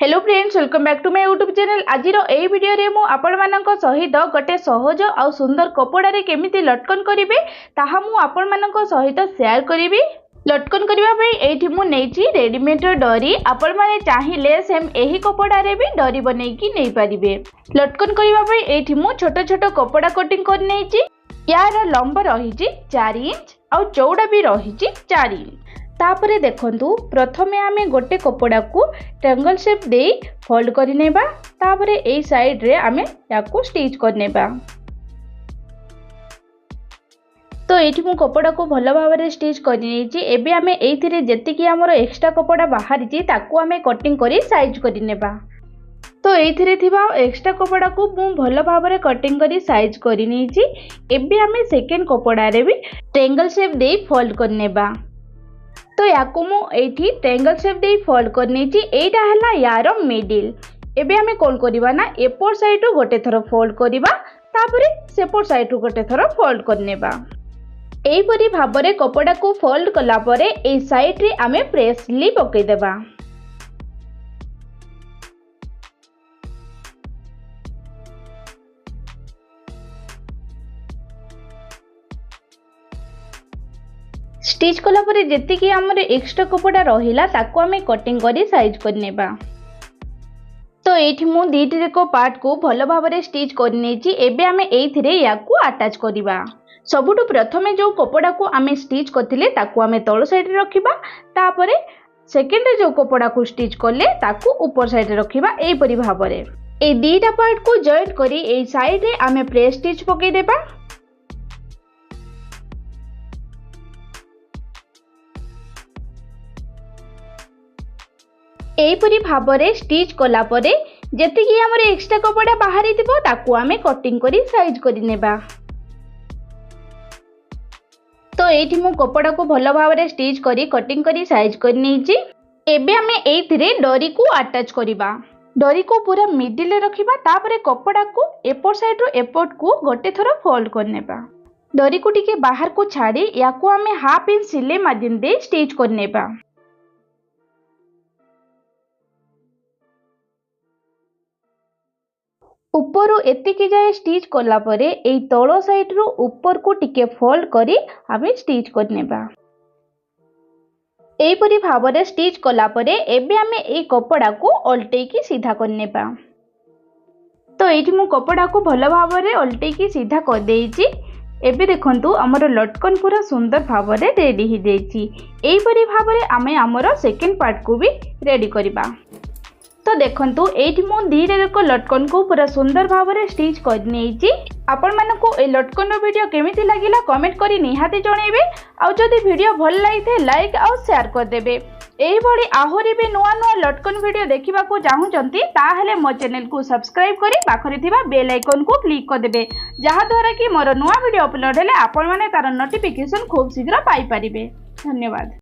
Hello friends, welcome back to my YouTube channel. आज एही video रे मु आपण मानक सहित गोटे सहज आ सुंदर कपड़ा रे केमिति लटकन करिवे ताहा मु आपण मानक सहित शेयर करिवि। लटकन करिवा पई एठी मु नेछि रेडीमेड डोरी। आपण माने चाहिले सेम एही कपड़ा रे भी डोरी बनेकी नै परिबे। लटकन करिवा पई एठी मु छोट छोट कपड़ा कटिंग कर नेछि। यार लंबा रहिछि 4 इंच आ चौड़ा भी रहिछि 4 इंच। तापरे देखंतु प्रथमे आमे गोटे कपड़ा को ट्रायंगल शेप दे फोल्ड करि नेबा। तापरे एई साइड रे आमे याकू स्टिच कर नेबा। तो एठी मु कपड़ा को भलो भाबरे स्टिच कर नेछि। एबे आमे एइथिरे जेतिकी हमर एक्स्ट्रा कपड़ा बाहरी छि ताकू आमे कटिंग करी साइज करि नेबा। तो एइथिरे थिबा एक्स्ट्रा कपड़ा को मु भलो भाबरे कटिंग करी साइज करि नेछि। एबे आमे सेकंड कपड़ा रे भी ट्रायंगल शेप दे फोल्ड कर नेबा। तो याकू मु एठी ट्रायंगल शेप दे फोल्ड कर नेछि। एटा हला यार मिडिल। एबे हमें कोन करिबा ना एपोर्ट साइड रु गोटे थरो फोल्ड करिबा, तापरे सेपोर्ट साइड रु गोटे थरो फोल्ड कर नेबा। एई परी भाबरे कपड़ा को फोल्ड कला परे ए साइड रे आमे प्रेसली पकै देबा। स्टिच कला परे जेतिकी हमर एक्स्ट्रा कपड़ा रहिला ताकू हमें कटिंग करी साइज कर नेबा। तो एठी मु दीटी को पार्ट को भलो भाबरे स्टिच कर नेछि। एबे हमें एइथिरे याकू अटैच करिबा। सबुटु प्रथमे जो कपड़ा को हमें स्टिच करथिले ताकू हमें तळ साइड रे रखिबा। तापरे सेकंड रे जो कपड़ा को स्टिच करले ताकू ऊपर साइड रे रखिबा। एई परी भाबरे ए दीटा पार्ट को जॉइंट करी एई साइड रे हमें प्रेस स्टिच पकै देबा। एहीपरी भाबरे स्टिच कला परे जेतिकी हमर एक्स्ट्रा कपड़ा बाहरी थिबो ताकू हमें कटिंग करी साइज करि नेबा। तो एठी मु कपड़ा को भलो भाबरे स्टिच करी कटिंग करी साइज कर नेछि। एबे हमें एथिरे डोरी को अटैच करिबा। डोरी को पूरा मिडिल रे रखिबा। तापरे कपड़ा को एपोर्ट साइड रो एपोर्ट को गोटे थरो फोल्ड कर नेबा। डोरी को टिके बाहर को छाडी याकू हमें हाफ इंच सिलाई मार्जिन दे स्टिच कर नेबा। ऊपर एतिकी जाए स्टिच कला परे एई तळो साइड रो ऊपर को टिके फोल्ड करी हमें स्टिच कर नेबा। एई परी भाबरे स्टिच कला परे एबे हमें एई कपड़ा को उल्टे की सीधा कर नेबा। तो एठी मु कपड़ा को भलो भाबरे उल्टे की सीधा कर देइछि। एबे देखंतु हमर लटकन पूरा सुंदर भाबरे रेडी hi देइछि। एई परी भाबरे हमें हमर सेकंड पार्ट को भी रेडी करिबा। तो देखंतु एठी मु धीरे को लटकन को पूरा सुंदर भाबरे स्टिच कर नेछि। आपण मानको ए लटकन रो वीडियो केमिति लागिला कमेंट करी निहाती जणेबे। आ जदि वीडियो भल लागिथे लाइक आ शेयर कर देबे। एही भली आहुरी भी नुआ नुआ लटकन वीडियो देखिबा को चाहुचंती ताहले मो चैनल को सब्सक्राइब करी पाखरे थिबा बेल आइकन को क्लिक कर देबे, जहा द्वारा कि मोर नुआ वीडियो अपलोड हेले आपण माने तार नोटिफिकेशन खूब शीघ्र पाई परिबे। धन्यवाद।